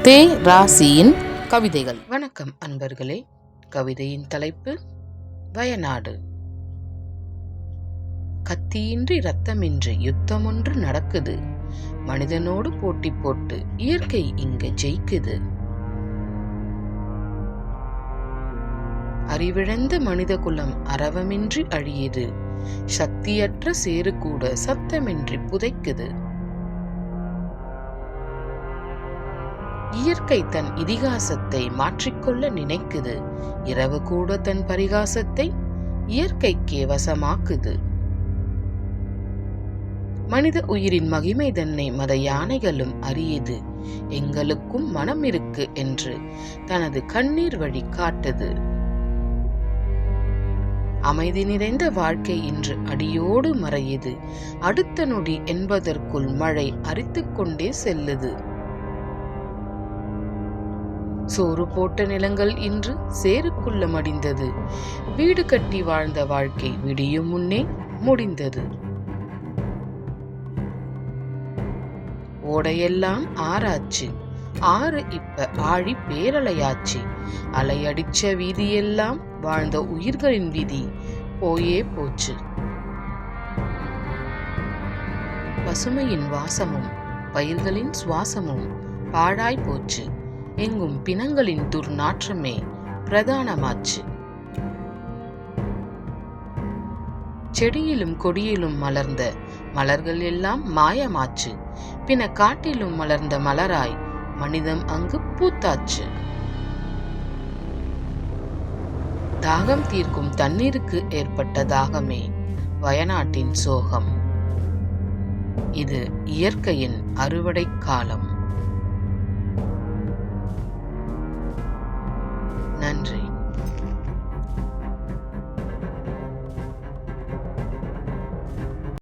தே ராசியின் கவிதைகள். வணக்கம் அன்பர்களே. கவிதையின் தலைப்பு வயநாடு. கத்தியின்றி ரத்தமின்றி யுத்தமொன்று நடக்குது. மனிதனோடு போட்டி போட்டு இயற்கை இங்க ஜெயிக்குது. அறிவிழந்த மனித குலம் அரவமின்றி அழியுது. சக்தியற்ற சேறு கூட சத்தமின்றி புதைக்குது. இயற்கை தன் இதிகாசத்தை மாற்றிக்கொள்ள நினைக்குது. இரவு கூட தன் பரிகாசத்தை இயற்கைக்கே வசமாக்குது. மனித உயிரின் மகிமை தன்னை மத யானைகளும் அறியுது. எங்களுக்கும் மனம் இருக்கு என்று தனது கண்ணீர் வழி காட்டுது. அமைதி நிறைந்த வாழ்க்கை இன்று அடியோடு மறையுது. அடுத்த நொடி என்பதற்குள் மழை அரித்துக் கொண்டே செல்லுது. சோறு போட்ட நிலங்கள் இன்று சேருக்குள்ள மடிந்தது. வீடு கட்டி வாழ்ந்த வாழ்க்கை விடியும் முன்னே முடிந்தது. ஓடையெல்லாம் ஆறாச்சு. ஆறு இப்ப ஆழி பேரலையாச்சு. அலையடிச்ச வீதியெல்லாம் வாழ்ந்த உயிர்களின் விதி போயே போச்சு. பசுமையின் வாசமும் பயிர்களின் சுவாசமும் பாழாய் போச்சு. எங்கும் பிணங்களின் துர்நாற்றமே பிரதானமாச்சு. செடியிலும் கொடியிலும் மலர்ந்த மலர்கள் எல்லாம் மாயமாச்சு. பின காட்டிலும் மலர்ந்த மலராய் மனிதம் அங்கு பூத்தாச்சு. தாகம் தீர்க்கும் தண்ணீருக்கு ஏற்பட்ட தாகமே வயநாட்டின் சோகம். இது இயற்கையின் அறுவடை காலம். நன்றி.